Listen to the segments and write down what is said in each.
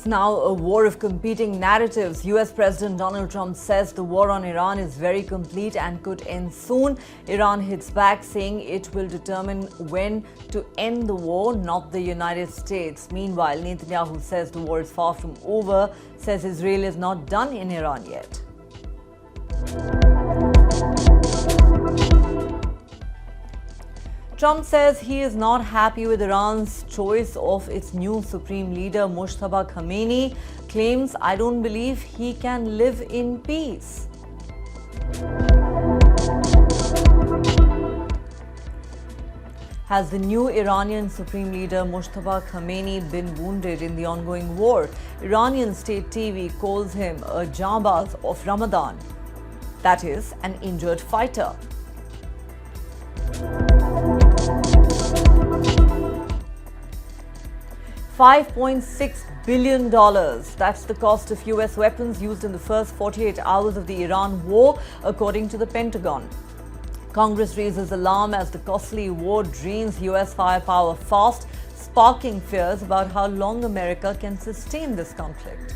now a war of competing narratives. US President Donald Trump says the war on Iran is very complete and could end soon. Iran hits back, saying it will determine when to end the war, not the United States. Meanwhile, Netanyahu says the war is far from over, says Israel is not done in Iran yet. Trump says he is not happy with Iran's choice of its new Supreme Leader Mojtaba Khamenei, claims, "I don't believe he can live in peace." Has the new Iranian Supreme Leader Mojtaba Khamenei been wounded in the ongoing war? Iranian state TV calls him a jambaz of Ramadan, that is, an injured fighter. $5.6 billion. That's the cost of US weapons used in the first 48 hours of the Iran war, according to the Pentagon. Congress raises alarm as the costly war drains US firepower fast, sparking fears about how long America can sustain this conflict.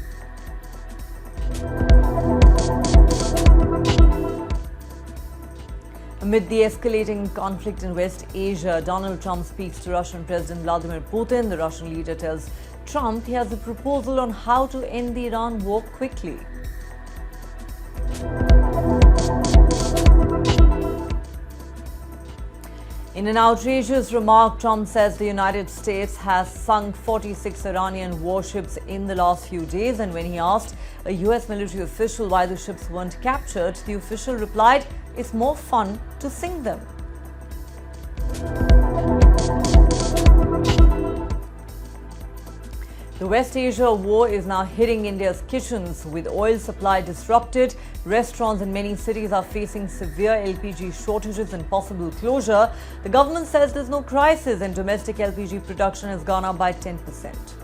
Amid the escalating conflict in West Asia, Donald Trump speaks to Russian President Vladimir Putin. The Russian leader tells Trump he has a proposal on how to end the Iran war quickly. In an outrageous remark, Trump says the United States has sunk 46 Iranian warships in the last few days, and when he asked a US military official why the ships weren't captured, the official replied, "It's more fun to sink them." The West Asia war is now hitting India's kitchens. With oil supply disrupted, restaurants in many cities are facing severe LPG shortages and possible closure. The government says there's no crisis and domestic LPG production has gone up by 10%.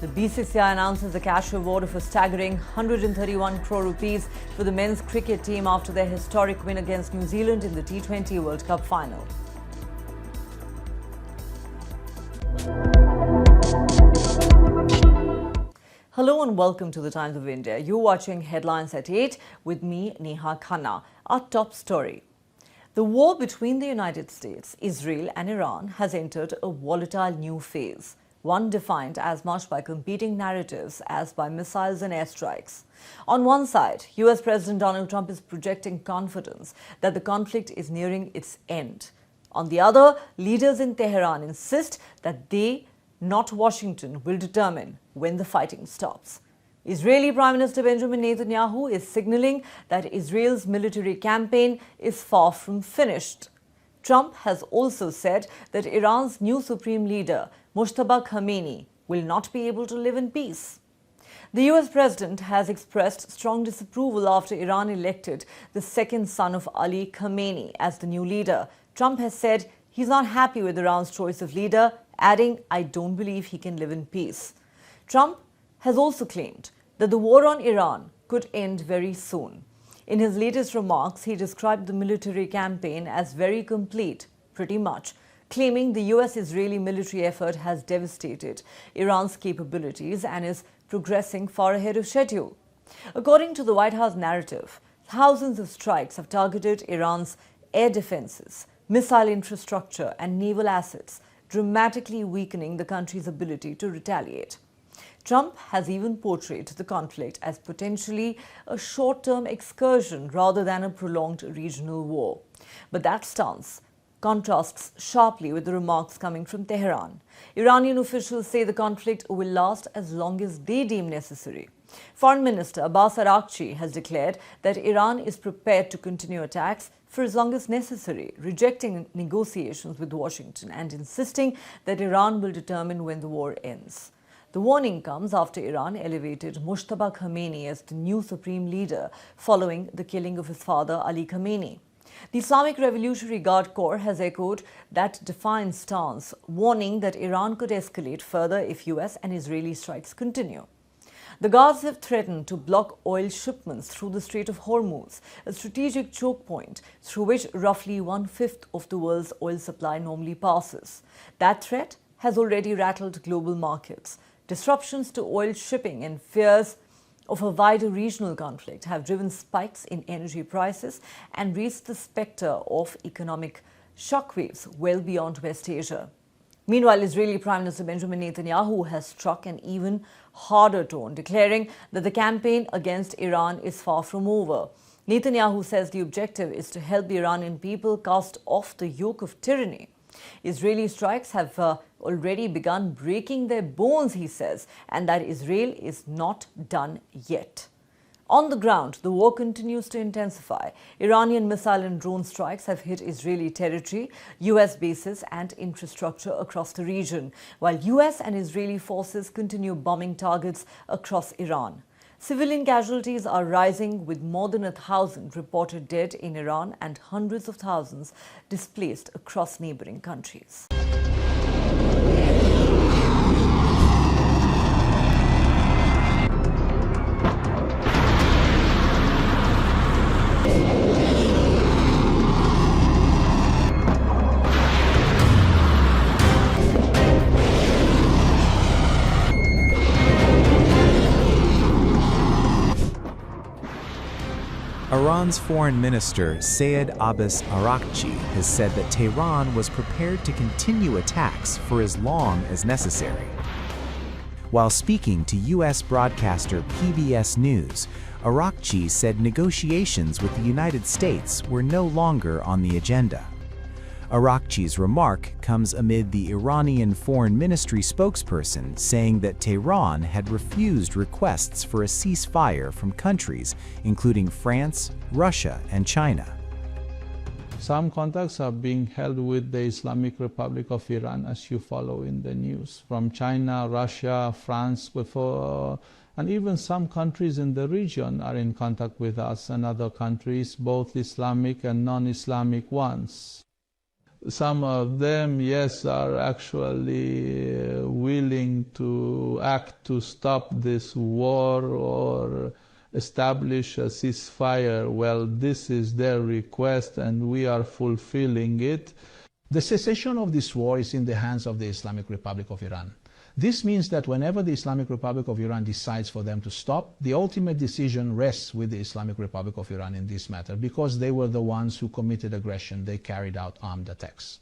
The BCCI announces a cash reward of a staggering 131 crore rupees for the men's cricket team after their historic win against New Zealand in the T20 World Cup final. Hello and welcome to the Times of India. You're watching Headlines at 8 with me, Neha Khanna. Our top story. The war between the United States, Israel and Iran has entered a volatile new phase, one defined as much by competing narratives as by missiles and airstrikes. On one side, US President Donald Trump is projecting confidence that the conflict is nearing its end. On the other, leaders in Tehran insist that they, not Washington, will determine when the fighting stops. Israeli Prime Minister Benjamin Netanyahu is signaling that Israel's military campaign is far from finished. Trump has also said that Iran's new Supreme Leader, Mojtaba Khamenei, will not be able to live in peace. The US President has expressed strong disapproval after Iran elected the second son of Ali Khamenei as the new leader. Trump has said he's not happy with Iran's choice of leader, adding, "I don't believe he can live in peace." Trump has also claimed that the war on Iran could end very soon. In his latest remarks, he described the military campaign as very complete, pretty much, claiming the US-Israeli military effort has devastated Iran's capabilities and is progressing far ahead of schedule. According to the White House narrative, thousands of strikes have targeted Iran's air defenses, missile infrastructure and naval assets, dramatically weakening the country's ability to retaliate. Trump has even portrayed the conflict as potentially a short-term excursion rather than a prolonged regional war. But that stance contrasts sharply with the remarks coming from Tehran. Iranian officials say the conflict will last as long as they deem necessary. Foreign Minister Abbas Araghchi has declared that Iran is prepared to continue attacks for as long as necessary, rejecting negotiations with Washington and insisting that Iran will determine when the war ends. The warning comes after Iran elevated Mojtaba Khamenei as the new supreme leader following the killing of his father Ali Khamenei. The Islamic Revolutionary Guard Corps has echoed that defiant stance, warning that Iran could escalate further if US and Israeli strikes continue. The guards have threatened to block oil shipments through the Strait of Hormuz, a strategic choke point through which roughly 1/5 of the world's oil supply normally passes. That threat has already rattled global markets. Disruptions to oil shipping and fears of a wider regional conflict have driven spikes in energy prices and raised the spectre of economic shockwaves well beyond West Asia. Meanwhile, Israeli Prime Minister Benjamin Netanyahu has struck an even harder tone, declaring that the campaign against Iran is far from over. Netanyahu says the objective is to help the Iranian people cast off the yoke of tyranny. Israeli strikes have already begun breaking their bones, he says, and that Israel is not done yet. On the ground, the war continues to intensify. Iranian missile and drone strikes have hit Israeli territory, US bases and infrastructure across the region, while US and Israeli forces continue bombing targets across Iran. Civilian casualties are rising, with more than 1,000 reported dead in Iran and hundreds of thousands displaced across neighboring countries. Iran's foreign minister, Sayed Abbas Araghchi, has said that Tehran was prepared to continue attacks for as long as necessary. While speaking to U.S. broadcaster PBS News, Araghchi said negotiations with the United States were no longer on the agenda. Araghchi's remark comes amid the Iranian Foreign Ministry spokesperson saying that Tehran had refused requests for a ceasefire from countries including France, Russia, and China. Some contacts are being held with the Islamic Republic of Iran, as you follow in the news, from China, Russia, France, and even some countries in the region are in contact with us and other countries, both Islamic and non-Islamic ones. Some of them, yes, are actually willing to act to stop this war or establish a ceasefire. Well, this is their request and we are fulfilling it. The cessation of this war is in the hands of the Islamic Republic of Iran. This means that whenever the Islamic Republic of Iran decides for them to stop, the ultimate decision rests with the Islamic Republic of Iran in this matter, because they were the ones who committed aggression. They carried out armed attacks.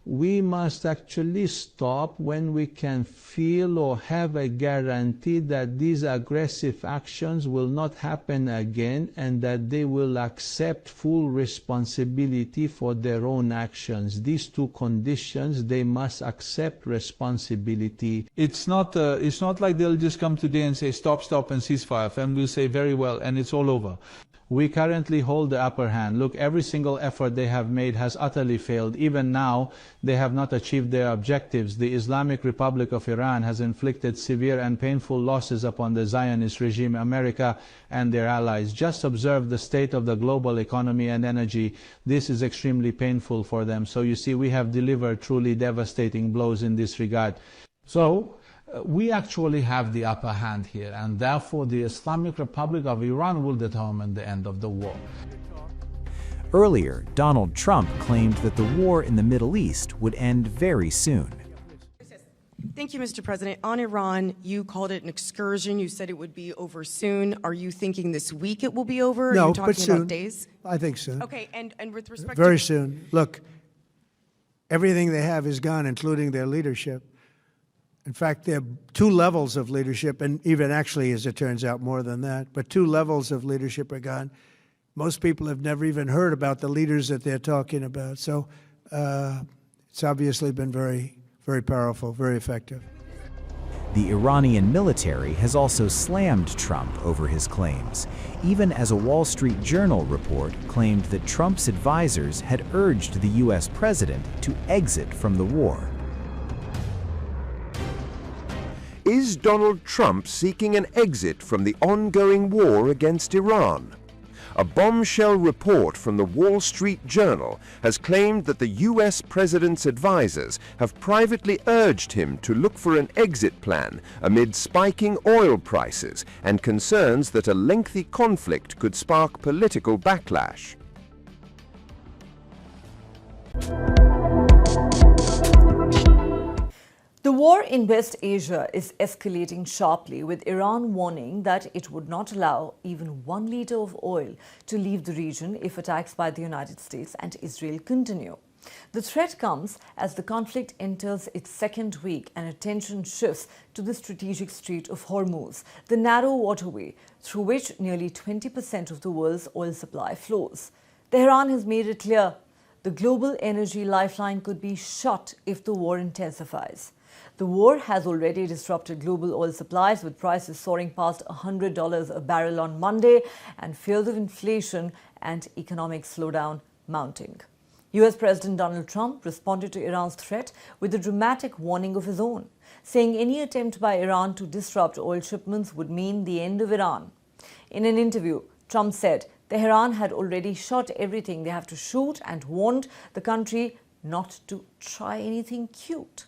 We must actually stop when we can feel or have a guarantee that these aggressive actions will not happen again and that they will accept full responsibility for their own actions. These two conditions, they must accept responsibility. It's not like they'll just come today and say stop and ceasefire, and we'll say very well and it's all over. We currently hold the upper hand. Look, every single effort they have made has utterly failed. Even now, they have not achieved their objectives. The Islamic Republic of Iran has inflicted severe and painful losses upon the Zionist regime, America, and their allies. Just observe the state of the global economy and energy. This is extremely painful for them. So you see, we have delivered truly devastating blows in this regard. So, we actually have the upper hand here, and therefore the Islamic Republic of Iran will determine the end of the war. Earlier, Donald Trump claimed that the war in the Middle East would end very soon. Thank you, Mr. President. On Iran, you called it an excursion. You said it would be over soon. Are you thinking this week it will be over? No, Are you talking but soon. about days? I think soon. Okay, and with respect Very to... soon. Look, everything they have is gone, including their leadership. In fact, there are two levels of leadership, and even actually, as it turns out, more than that. But two levels of leadership are gone. Most people have never even heard about the leaders that they're talking about. So it's obviously been very, very powerful, very effective. The Iranian military has also slammed Trump over his claims, even as a Wall Street Journal report claimed that Trump's advisors had urged the U.S. president to exit from the war. Is Donald Trump seeking an exit from the ongoing war against Iran? a bombshell report from the Wall Street Journal has claimed that the US president's advisors have privately urged him to look for an exit plan amid spiking oil prices and concerns that a lengthy conflict could spark political backlash. The war in West Asia is escalating sharply, with Iran warning that it would not allow even 1 liter of oil to leave the region if attacks by the United States and Israel continue. The threat comes as the conflict enters its second week and attention shifts to the strategic Strait of Hormuz, the narrow waterway through which nearly 20% of the world's oil supply flows. Tehran has made it clear the global energy lifeline could be shut if the war intensifies. The war has already disrupted global oil supplies, with prices soaring past $100 a barrel on Monday and fears of inflation and economic slowdown mounting. US President Donald Trump responded to Iran's threat with a dramatic warning of his own, saying any attempt by Iran to disrupt oil shipments would mean the end of Iran. In an interview, Trump said Tehran had already shot everything they have to shoot and warned the country not to try anything cute.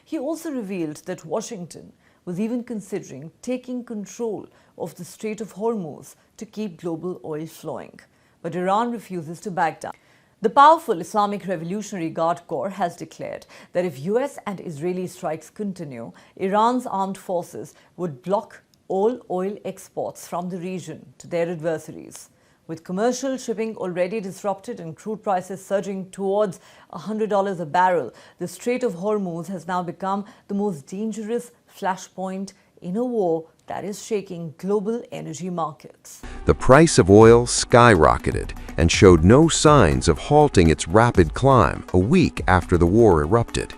He also revealed that Washington was even considering taking control of the Strait of Hormuz to keep global oil flowing. But Iran refuses to back down. The powerful Islamic Revolutionary Guard Corps has declared that if US and Israeli strikes continue, Iran's armed forces would block all oil exports from the region to their adversaries. With commercial shipping already disrupted and crude prices surging towards $100 a barrel, the Strait of Hormuz has now become the most dangerous flashpoint in a war that is shaking global energy markets. The price of oil skyrocketed and showed no signs of halting its rapid climb a week after the war erupted.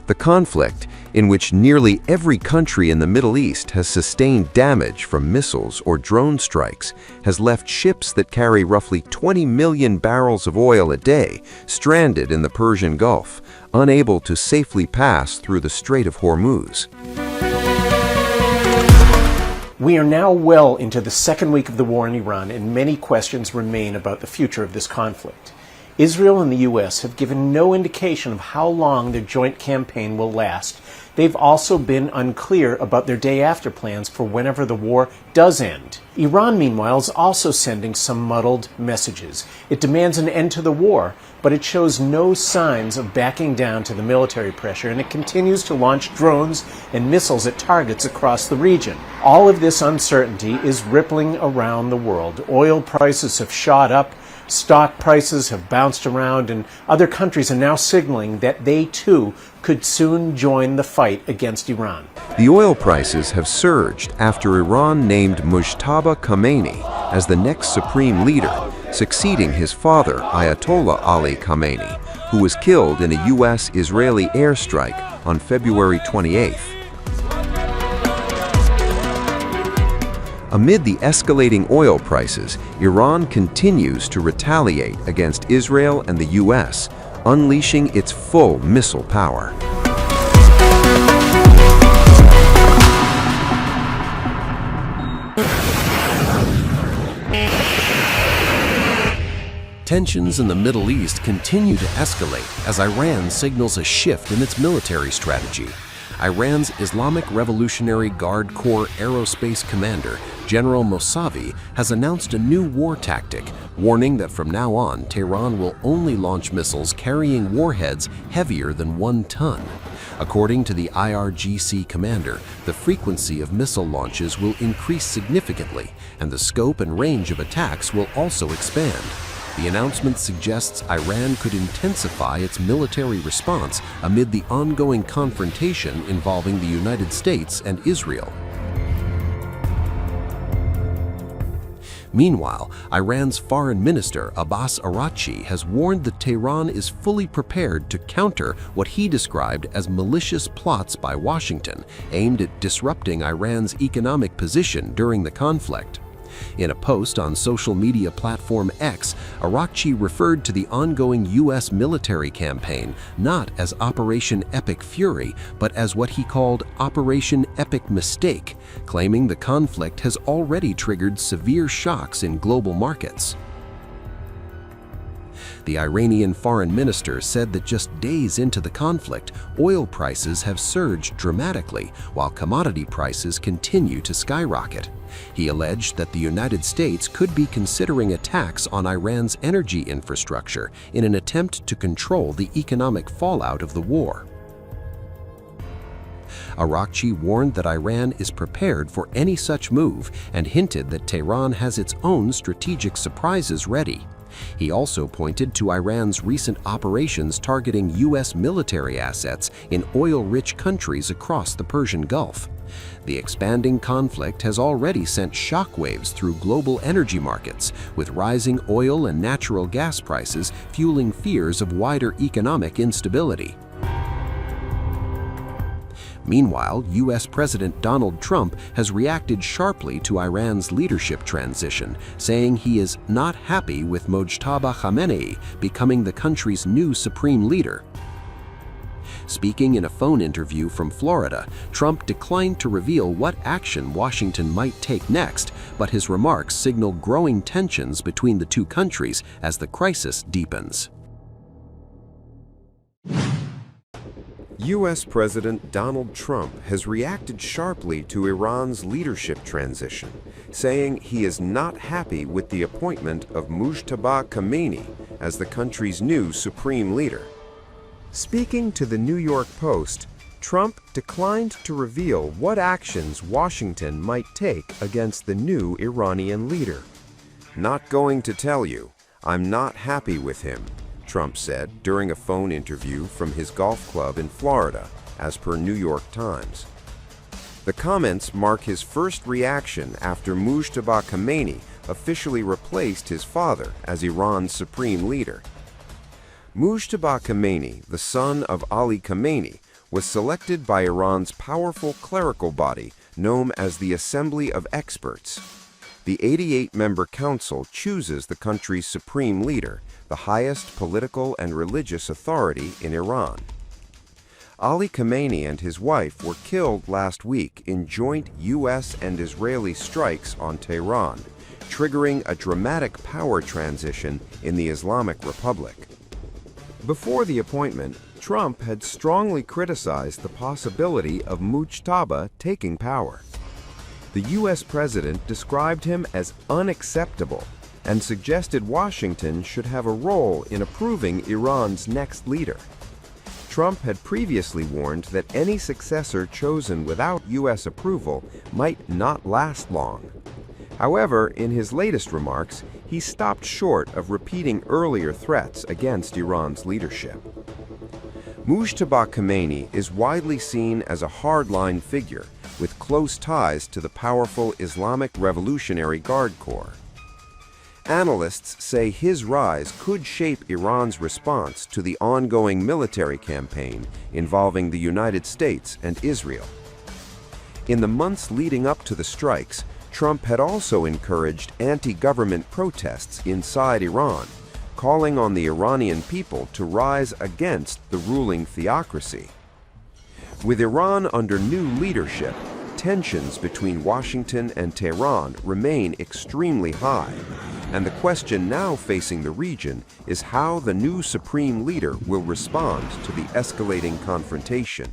The conflict, in which nearly every country in the Middle East has sustained damage from missiles or drone strikes, has left ships that carry roughly 20 million barrels of oil a day stranded in the Persian Gulf, unable to safely pass through the Strait of Hormuz. We are now well into the second week of the war in Iran, and many questions remain about the future of this conflict. Israel and the U.S. have given no indication of how long their joint campaign will last. They've also been unclear about their day-after plans for whenever the war does end. Iran, meanwhile, is also sending some muddled messages. It demands an end to the war, but it shows no signs of backing down to the military pressure, and it continues to launch drones and missiles at targets across the region. All of this uncertainty is rippling around the world. Oil prices have shot up. Stock prices have bounced around, and other countries are now signaling that they too could soon join the fight against Iran. The oil prices have surged after Iran named Mojtaba Khamenei as the next supreme leader, succeeding his father, Ayatollah Ali Khamenei, who was killed in a U.S.-Israeli airstrike on February 28th. Amid the escalating oil prices, Iran continues to retaliate against Israel and the U.S., unleashing its full missile power. Tensions in the Middle East continue to escalate as Iran signals a shift in its military strategy. Iran's Islamic Revolutionary Guard Corps Aerospace Commander, General Mossavi, has announced a new war tactic, warning that from now on, Tehran will only launch missiles carrying warheads heavier than 1 ton. According to the IRGC commander, the frequency of missile launches will increase significantly, and the scope and range of attacks will also expand. The announcement suggests Iran could intensify its military response amid the ongoing confrontation involving the United States and Israel. Meanwhile, Iran's foreign minister Abbas Araghchi has warned that Tehran is fully prepared to counter what he described as malicious plots by Washington aimed at disrupting Iran's economic position during the conflict. In a post on social media platform X, Arakchi referred to the ongoing U.S. military campaign not as Operation Epic Fury, but as what he called Operation Epic Mistake, claiming the conflict has already triggered severe shocks in global markets. The Iranian foreign minister said that just days into the conflict, oil prices have surged dramatically while commodity prices continue to skyrocket. He alleged that the United States could be considering attacks on Iran's energy infrastructure in an attempt to control the economic fallout of the war. Arakchi warned that Iran is prepared for any such move and hinted that Tehran has its own strategic surprises ready. He also pointed to Iran's recent operations targeting U.S. military assets in oil-rich countries across the Persian Gulf. The expanding conflict has already sent shockwaves through global energy markets, with rising oil and natural gas prices fueling fears of wider economic instability. Meanwhile, U.S. President Donald Trump has reacted sharply to Iran's leadership transition, saying he is not happy with Mojtaba Khamenei becoming the country's new supreme leader. Speaking in a phone interview from Florida, Trump declined to reveal what action Washington might take next, but his remarks signal growing tensions between the two countries as the crisis deepens. U.S. President Donald Trump has reacted sharply to Iran's leadership transition, saying he is not happy with the appointment of Mojtaba Khamenei as the country's new supreme leader. Speaking to the New York Post, Trump declined to reveal what actions Washington might take against the new Iranian leader. "Not going to tell you. I'm not happy with him," Trump said during a phone interview from his golf club in Florida, as per New York Times. The comments mark his first reaction after Mojtaba Khamenei officially replaced his father as Iran's supreme leader. Mojtaba Khamenei, the son of Ali Khamenei, was selected by Iran's powerful clerical body known as the Assembly of Experts. The 88-member council chooses the country's supreme leader, the highest political and religious authority in Iran. Ali Khamenei and his wife were killed last week in joint U.S. and Israeli strikes on Tehran, triggering a dramatic power transition in the Islamic Republic. Before the appointment, Trump had strongly criticized the possibility of Mojtaba taking power. The U.S. president described him as unacceptable and suggested Washington should have a role in approving Iran's next leader. Trump had previously warned that any successor chosen without U.S. approval might not last long. However, in his latest remarks, he stopped short of repeating earlier threats against Iran's leadership. Mojtaba Khamenei is widely seen as a hardline figure with close ties to the powerful Islamic Revolutionary Guard Corps. Analysts say his rise could shape Iran's response to the ongoing military campaign involving the United States and Israel. In the months leading up to the strikes, Trump had also encouraged anti-government protests inside Iran, calling on the Iranian people to rise against the ruling theocracy. With Iran under new leadership, tensions between Washington and Tehran remain extremely high, and the question now facing the region is how the new supreme leader will respond to the escalating confrontation.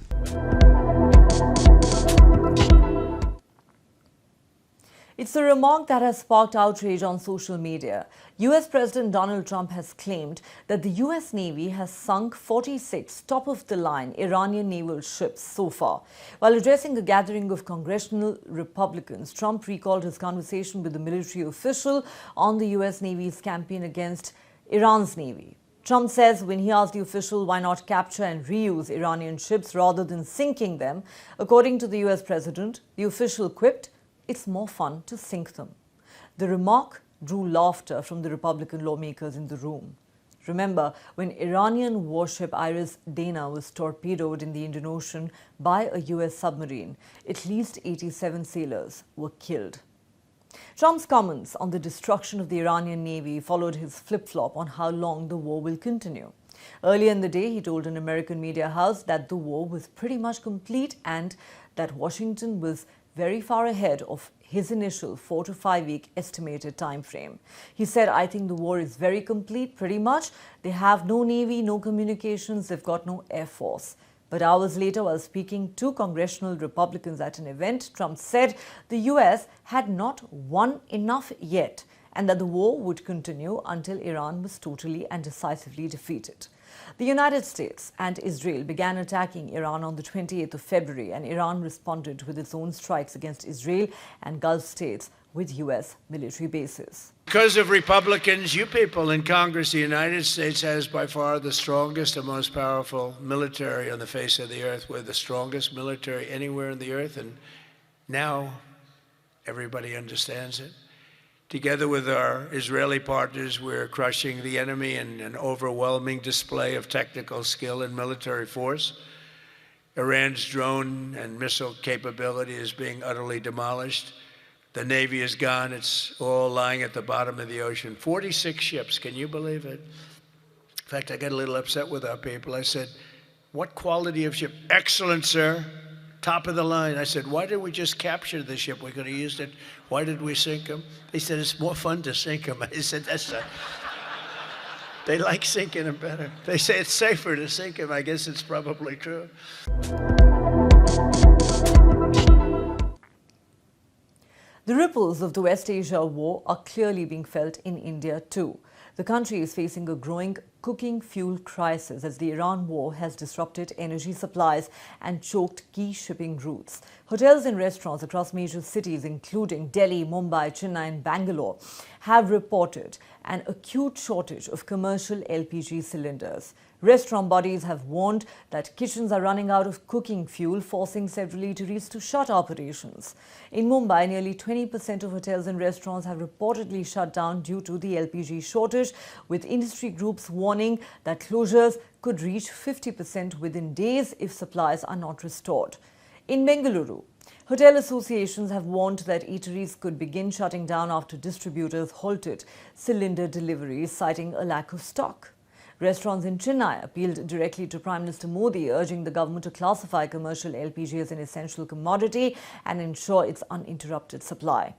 It's a remark that has sparked outrage on social media. US President Donald Trump has claimed that the US Navy has sunk 46 top-of-the-line Iranian naval ships so far. While addressing a gathering of congressional Republicans, Trump recalled his conversation with the military official on the US Navy's campaign against Iran's Navy. Trump says when he asked the official why not capture and reuse Iranian ships rather than sinking them, according to the US president, the official quipped, "It's more fun to sink them." The remark drew laughter from the Republican lawmakers in the room. Remember, when Iranian warship Iris Dana was torpedoed in the Indian Ocean by a US submarine, at least 87 sailors were killed. Trump's comments on the destruction of the Iranian Navy followed his flip-flop on how long the war will continue. Earlier in the day, he told an American media house that the war was pretty much complete and that Washington was very far ahead of his initial 4 to 5 week estimated time frame. He said, "I think the war is very complete, pretty much. They have no navy, no communications, they've got no air force." But hours later, while speaking to congressional Republicans at an event, Trump said the US had not won enough yet and that the war would continue until Iran was totally and decisively defeated. The United States and Israel began attacking Iran on the 28th of February, and Iran responded with its own strikes against Israel and Gulf states with US military bases. Because of Republicans, you people in Congress, the United States has by far the strongest and most powerful military on the face of the earth. We're the strongest military anywhere on the earth, and now everybody understands it. Together with our Israeli partners, we're crushing the enemy in an overwhelming display of technical skill and military force. Iran's drone and missile capability is being utterly demolished. The Navy is gone. It's all lying at the bottom of the ocean. 46 ships, can you believe it? In fact, I got a little upset with our people. I said, "What quality of ship?" "Excellent, sir. Top of the line." I said, "Why did we just capture the ship? We could have used it. Why did we sink them?" They said, "It's more fun to sink them." I said, they like sinking them better. They say it's safer to sink them. I guess it's probably true. The ripples of the West Asia war are clearly being felt in India too. The country is facing a growing cooking fuel crisis as the Iran war has disrupted energy supplies and choked key shipping routes. Hotels and restaurants across major cities including Delhi, Mumbai, Chennai and Bangalore have reported an acute shortage of commercial LPG cylinders. Restaurant bodies have warned that kitchens are running out of cooking fuel, forcing several eateries to shut operations. In Mumbai, nearly 20% of hotels and restaurants have reportedly shut down due to the LPG shortage, with industry groups warning that closures could reach 50% within days if supplies are not restored. In Bengaluru, hotel associations have warned that eateries could begin shutting down after distributors halted cylinder deliveries, citing a lack of stock. Restaurants in Chennai appealed directly to Prime Minister Modi, urging the government to classify commercial LPG as an essential commodity and ensure its uninterrupted supply.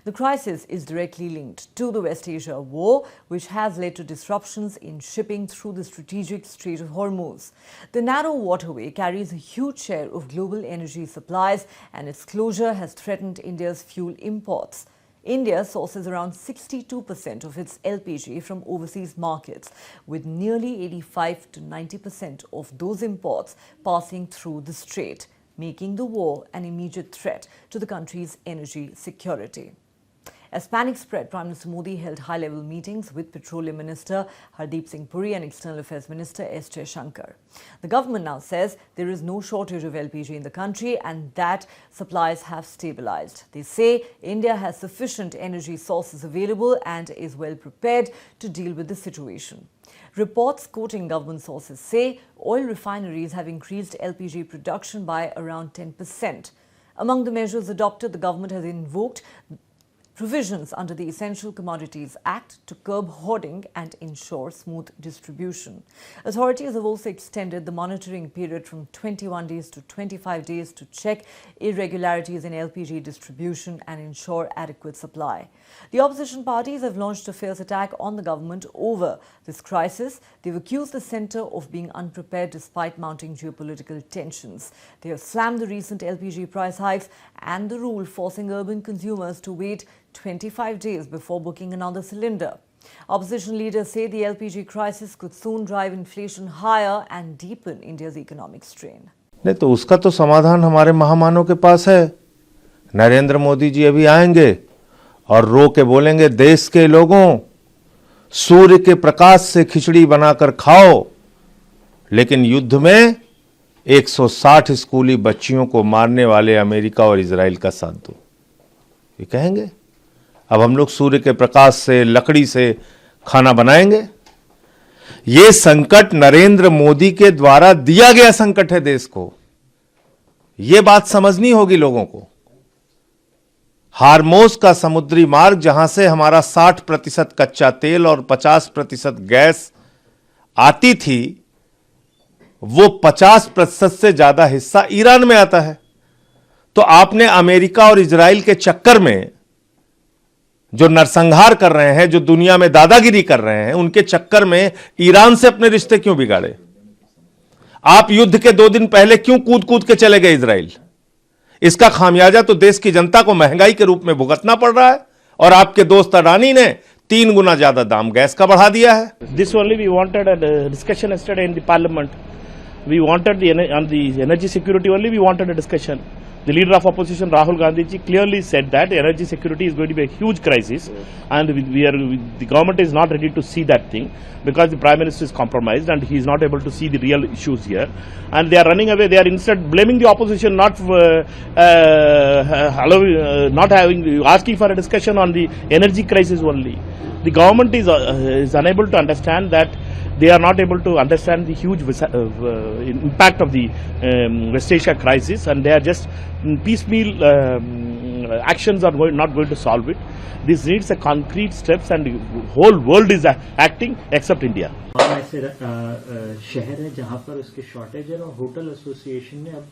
The crisis is directly linked to the West Asia war, which has led to disruptions in shipping through the strategic Strait of Hormuz. The narrow waterway carries a huge share of global energy supplies, and its closure has threatened India's fuel imports. India sources around 62% of its LPG from overseas markets, with nearly 85 to 90% of those imports passing through the strait, making the war an immediate threat to the country's energy security. As panic spread, Prime Minister Modi held high-level meetings with Petroleum Minister Hardeep Singh Puri and External Affairs Minister S. Jaishankar. The government now says there is no shortage of LPG in the country and that supplies have stabilized. They say India has sufficient energy sources available and is well prepared to deal with the situation. Reports quoting government sources say oil refineries have increased LPG production by around 10%. Among the measures adopted, the government has invoked provisions under the Essential Commodities Act to curb hoarding and ensure smooth distribution. Authorities have also extended the monitoring period from 21 days to 25 days to check irregularities in LPG distribution and ensure adequate supply. The opposition parties have launched a fierce attack on the government over this crisis. They've accused the centre of being unprepared despite mounting geopolitical tensions. They have slammed the recent LPG price hikes and the rule forcing urban consumers to wait 25 days before booking another cylinder. Opposition leaders say the LPG crisis could soon drive inflation higher and deepen India's economic strain. नहीं तो उसका तो समाधान हमारे महामानव के पास है। नरेंद्र मोदी जी अभी आएंगे और रो के बोलेंगे, देश के लोगों, सूर्य के प्रकाश से खिचड़ी बनाकर खाओ, लेकिन युद्ध में 160 स्कूली बच्चियों को मारने वाले अमेरिका और इजराइल का साथ दो। ये कहेंगे अब हम लोग सूर्य के प्रकाश से, लकड़ी से खाना बनाएंगे। ये संकट नरेंद्र मोदी के द्वारा दिया गया संकट है देश को। ये बात समझनी होगी लोगों को। हार्मोज का समुद्री मार्ग, जहां से हमारा 60% कच्चा तेल और 50% गैस आती थी, वो 50% से ज्यादा हिस्सा ईरान में आता है। तो आपने अमेरिका और इजराइल के चक्कर में जो नरसंहार कर रहे हैं, जो दुनिया में दादागिरी कर रहे हैं, उनके चक्कर में ईरान से अपने रिश्ते क्यों बिगाड़े? आप युद्ध के 2 दिन पहले क्यों कूद कूद के चले गए इजराइल? इसका खामियाजा तो देश की जनता को महंगाई के रूप में भुगतना पड़ रहा है, और आपके दोस्त अडानी ने 3 गुना ज्यादा दाम गैस का बढ़ा दिया है। This only we wanted a discussion yesterday in the parliament. We wanted on the energy security only. We wanted a discussion. The leader of opposition Rahul Gandhi ji clearly said that energy security is going to be a huge crisis, and the government is not ready to see that thing because the prime minister is compromised and he is not able to see the real issues here, and they are running away. They are instead blaming the opposition, not asking for a discussion on the energy crisis only. The government is unable to understand that. They are not able to understand the huge impact of the West Asia crisis, and they are just piecemeal actions are not going to solve it. This needs a concrete steps, and the whole world is acting except India. ऐसे शहर है जहां पर उसके shortage है, और hotel association ने अब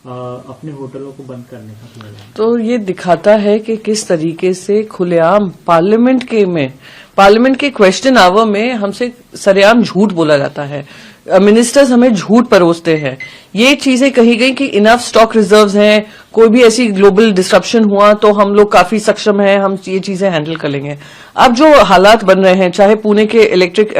अपने होटलों को बंद करने का प्लान है। तो ये दिखाता है कि किस तरीके से खुलेआम पार्लियामेंट के क्वेश्चन आवर में हमसे सरेआम झूठ बोला जाता है। मिनिस्टर्स हमें झूठ परोसते हैं। ये चीजें कही गई कि इनफ स्टॉक रिजर्व्स हैं, कोई भी ऐसी ग्लोबल डिस्ट्रप्शन हुआ तो हम लोग काफी सक्षम हैं, हम ये चीजें हैंडल कर लेंगे। अब जो हालात बन रहे हैं, चाहे पुणे के इलेक्ट्रिक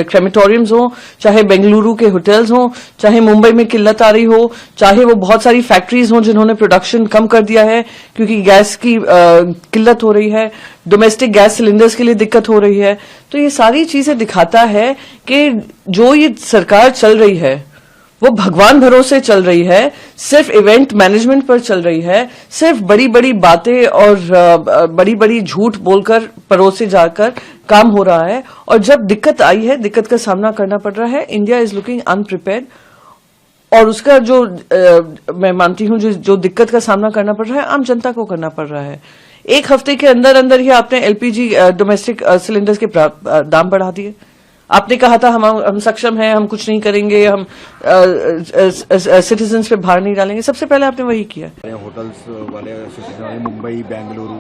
क्रेमेटोरियम्स हो, चाहे बेंगलुरु के होटल्स हो, चाहे मुंबई में किल्लत आ रही हो, चाहे वो बहुत सारी फैक्ट्रीज हो जिन्होंने प्रोडक्शन कम कर दिया है क्योंकि गैस की किल्लत हो रही है, डोमेस्टिक गैस सिलेंडर्स के लिए दिक्कत हो रही है, तो ये सारी चीजें दिखाता है कि जो ये सरकार चल रही है वो भगवान भरोसे चल रही है, सिर्फ इवेंट मैनेजमेंट पर चल रही है, सिर्फ बड़ी बड़ी बातें और बड़ी बड़ी झूठ बोलकर परोसे जाकर काम हो रहा है। और जब दिक्कत आई है, दिक्कत का सामना करना पड़ रहा है, इंडिया इज लुकिंग अनप्रिपेयर्ड, और उसका जो मैं मानती हूं जो दिक्कत का सामना करना पड़ रहा है आम जनता को करना पड़ रहा है। 1 हफ्ते के अंदर अंदर ही आपने एलपीजी डोमेस्टिक सिलेंडर्स के दाम बढ़ा दिए। आपने कहा था हम सक्षम हैं, हम कुछ नहीं करेंगे, हम सिटीजन्स पे भार नहीं डालेंगे। सबसे पहले आपने वही किया। होटल्स वाले एसोसिएशन मुंबई, बेंगलुरु,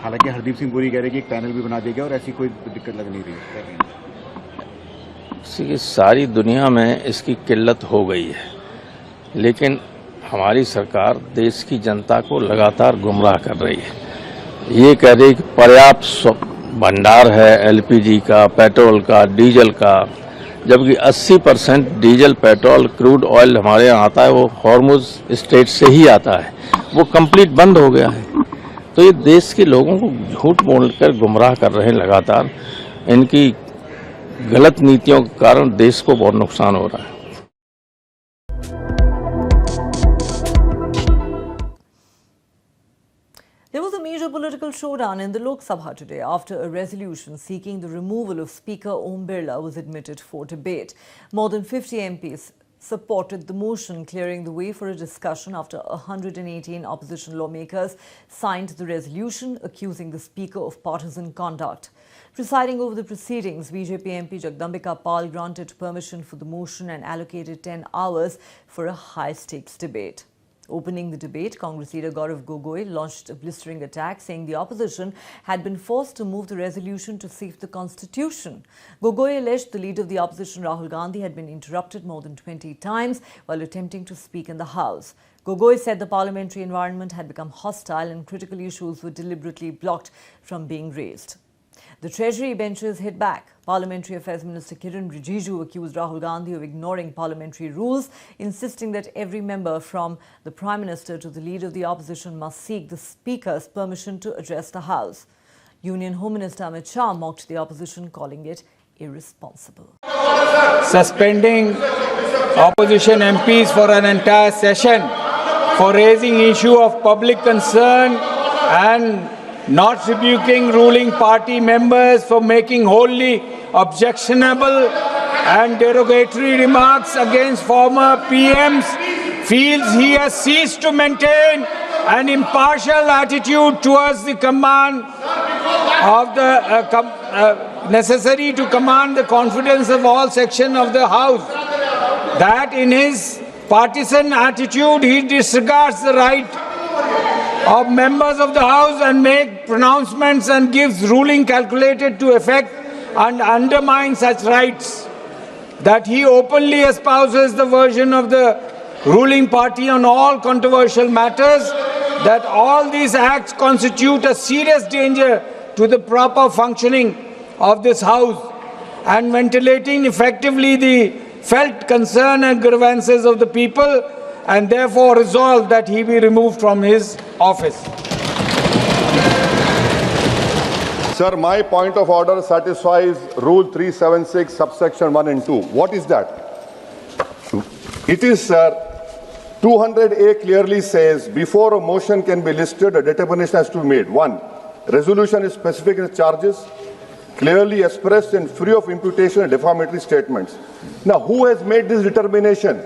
हालांकि हरदीप सिंह पुरी कह रहे हैं कि एक पैनल भी बना दिया गया और ऐसी कोई दिक्कत लग नहीं रही। सारी दुनिया में इसकी किल्लत हो गई है, लेकिन हमारी सरकार देश की जनता को लगातार गुमराह कर रही है। ये कह रही है कि पर्याप्त भंडार है एलपीजी का, पेट्रोल का, डीजल का, जबकि 80% डीजल, पेट्रोल, क्रूड ऑयल हमारे यहाँ आता है वो हॉर्मुज स्ट्रेट से ही आता है, वो कंप्लीट बंद हो गया है। तो ये देश के लोगों को झूठ बोलकर गुमराह कर रहे हैं लगातार। इनकी गलत नीतियों के कारण देश को बहुत नुकसान हो रहा है। There was a major political showdown in the Lok Sabha today after a resolution seeking the removal of Speaker Om Birla was admitted for debate. More than 50 MPs supported the motion, clearing the way for a discussion after 118 opposition lawmakers signed the resolution accusing the Speaker of partisan conduct. Presiding over the proceedings, BJP MP Jagdambika Pal granted permission for the motion and allocated 10 hours for a high-stakes debate. Opening the debate, Congress leader Gaurav Gogoi launched a blistering attack, saying the opposition had been forced to move the resolution to save the constitution. Gogoi alleged the leader of the opposition, Rahul Gandhi, had been interrupted more than 20 times while attempting to speak in the House. Gogoi said the parliamentary environment had become hostile and critical issues were deliberately blocked from being raised. The Treasury benches hit back. Parliamentary Affairs Minister Kiran Rijiju accused Rahul Gandhi of ignoring parliamentary rules, insisting that every member from the Prime Minister to the Leader of the Opposition must seek the Speaker's permission to address the House. Union Home Minister Amit Shah mocked the opposition, calling it irresponsible. Suspending opposition MPs for an entire session for raising issue of public concern and not rebuking ruling party members for making wholly objectionable and derogatory remarks against former PMs, feels he has ceased to maintain an impartial attitude towards the command of the necessary to command the confidence of all sections of the House. That in his partisan attitude, he disregards the right of members of the House and make pronouncements and gives ruling calculated to effect and undermine such rights. That he openly espouses the version of the ruling party on all controversial matters, that all these acts constitute a serious danger to the proper functioning of this House and ventilating effectively the felt concern and grievances of the people, and therefore resolve that he be removed from his office. Sir, my point of order satisfies Rule 376, subsection 1 and 2. What is that? It is, sir, 200A clearly says, before a motion can be listed, a determination has to be made. 1. Resolution is specific in its charges, clearly expressed and free of imputation and defamatory statements. Now, who has made this determination?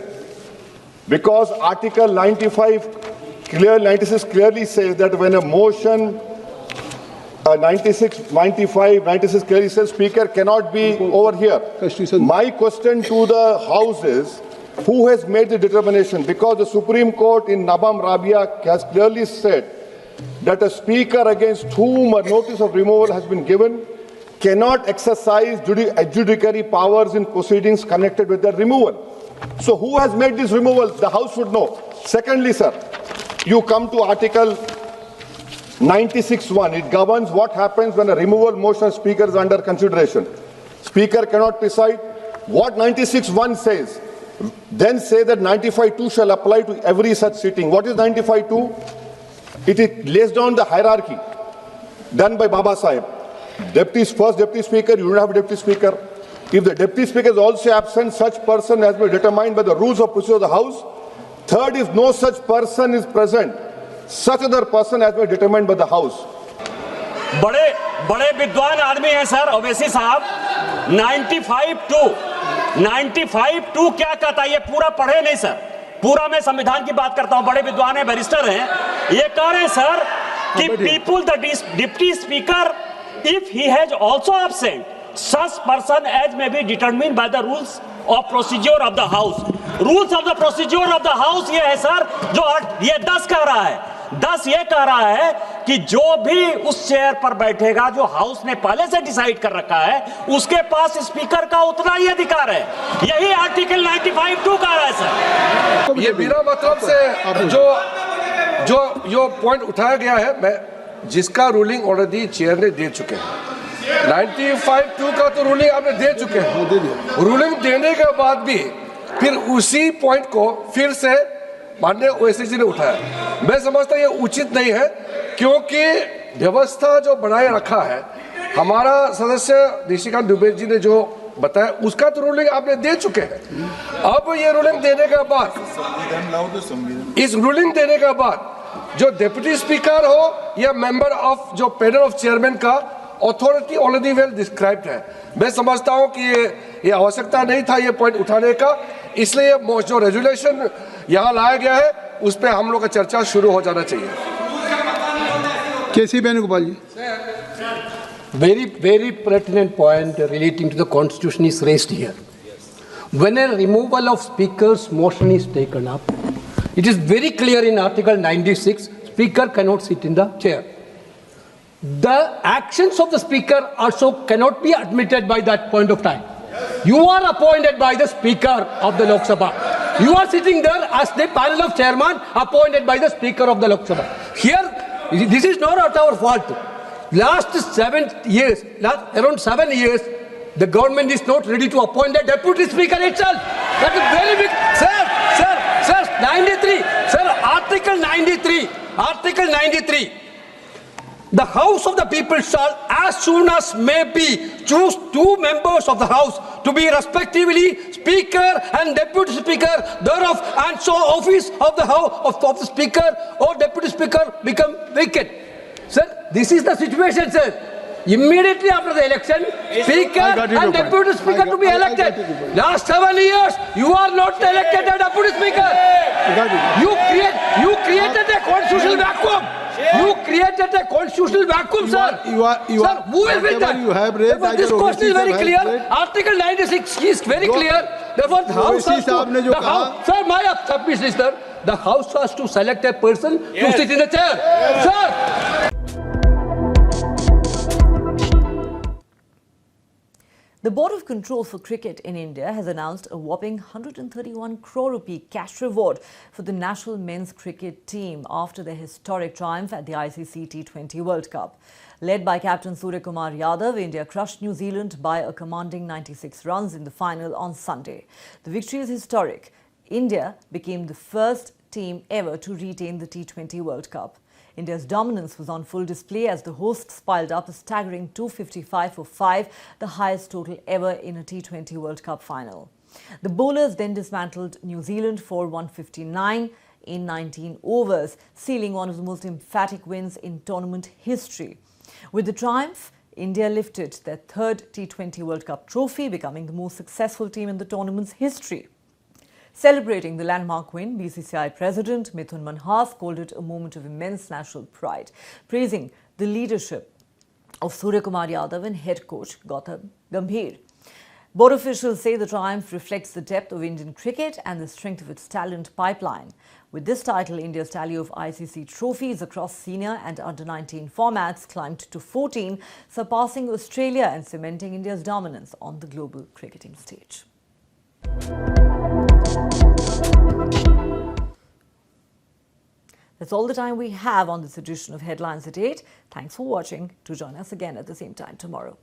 Because Article 96 clearly says that when a motion 96 clearly says Speaker cannot be over here. My question to the House is, who has made the determination? Because the Supreme Court in Nabam Rabia has clearly said that a Speaker against whom a notice of removal has been given cannot exercise judiciary powers in proceedings connected with the removal. So who has made this removal? The House should know. Secondly, sir, you come to Article 96(1). It governs what happens when a removal motion Speaker is under consideration. Speaker cannot preside. What 96(1) says, then say that 95(2) shall apply to every such sitting. What is 95(2)? It lays down the hierarchy done by Baba Sahib. First Deputy Speaker, you don't have a Deputy Speaker. If the Deputy Speaker is also absent, such person has been determined by the rules of procedure of the House. Third, if no such person is present, such other person has been determined by the House. बड़े विद्वान आदमी हैं sir Owaisi साहब 95(2) क्या कहता है? ये पूरा पढ़े नहीं सर, पूरा मैं संविधान की बात करता हूं। बड़े विद्वान हैं, बैरिस्टर हैं, ये कह रहे हैं सर कि people the deputy speaker if he has also absent, such person as may be determined by the rules of procedure of the House. Rules of the procedure of the House ये है sir, जो ये 10 कह रहा है। 10 ये कह रहा है कि जो भी उस चेयर पर बैठेगा जो हाउस ने पहले से डिसाइड कर रखा है, उसके पास स्पीकर का उतना ही अधिकार है। यही आर्टिकल 95(2) कह रहा है सर। ये मेरा मतलब से जो पॉइंट उठाया गया है, मैं जिसका रूलिंग ऑलरेडी चेयर ने दे चुके हैं। 95(2) का तो रूलिंग आपने दे चुके हैं। रूलिंग देने के बाद भी फिर उसी पॉइंट को फिर से माननीय ओवैसी जी ने उठाया। मैं समझता ये उचित नहीं है, क्योंकि व्यवस्था जो बनाए रखा है, हमारा सदस्य निशिकांत दुबे जी ने जो बताया, उसका तो रूलिंग आपने दे चुके हैं। अब ये रूलिंग देने के बाद, इस रूलिंग देने के बाद जो डिप्टी स्पीकर हो या मेंबर ऑफ जो पैनल ऑफ चेयरमैन का अथॉरिटी ऑलरेडी वेल डिस्क्राइब्ड है। मैं समझता हूं कि ये आवश्यकता नहीं था ये पॉइंट उठाने का, इसलिए जो रेजुलेशन यहाँ लाया गया है उस पर हम लोग का चर्चा शुरू हो जाना चाहिए। केसी वेणुगोपाल जी। Very pertinent point relating to the constitution is raised here. When a removal of speaker's motion is taken up, it is very clear in Article 96, Speaker cannot sit in the chair. The actions of the Speaker also cannot be admitted by that point of time. You are appointed by the Speaker of the Lok Sabha. You are sitting there as the panel of chairman appointed by the Speaker of the Lok Sabha. Here, this is not our fault. Around 7 years, the government is not ready to appoint the Deputy Speaker itself. That is very big. Sir, 93. Sir, Article 93. The House of the People shall, as soon as may be, choose 2 members of the House to be respectively Speaker and Deputy Speaker thereof, and so office of the House of the Speaker or Deputy Speaker become vacant. Sir, this is the situation, sir. immediately after the election, Speaker and Deputy Speaker to be elected. Last 7 years, you are not elected as Deputy Speaker. You created a constitutional vacuum. You created a constitutional vacuum, sir. Sir, who will win that? You have raised, this question is very clear. Article 96 is very clear. Therefore, the House has to, sir, my submission is that the House has to select a person to sit in the chair. Sir. The Board of Control for Cricket in India has announced a whopping 131 crore rupee cash reward for the national men's cricket team after their historic triumph at the ICC T20 World Cup. Led by captain Suryakumar Yadav, India crushed New Zealand by a commanding 96 runs in the final on Sunday. The victory is historic. India became the first team ever to retain the T20 World Cup. India's dominance was on full display as the hosts piled up a staggering 255 for 5, the highest total ever in a T20 World Cup final. The bowlers then dismantled New Zealand for 159 in 19 overs, sealing one of the most emphatic wins in tournament history. With the triumph, India lifted their third T20 World Cup trophy, becoming the most successful team in the tournament's history. Celebrating the landmark win, BCCI President Mithun Manhas called it a moment of immense national pride, praising the leadership of Suryakumar Yadav and head coach Gautam Gambhir. Board officials say the triumph reflects the depth of Indian cricket and the strength of its talent pipeline. With this title, India's tally of ICC trophies across senior and under-19 formats climbed to 14, surpassing Australia and cementing India's dominance on the global cricketing stage. That's all the time we have on this edition of Headlines at 8. Thanks for watching. Do join us again at the same time tomorrow.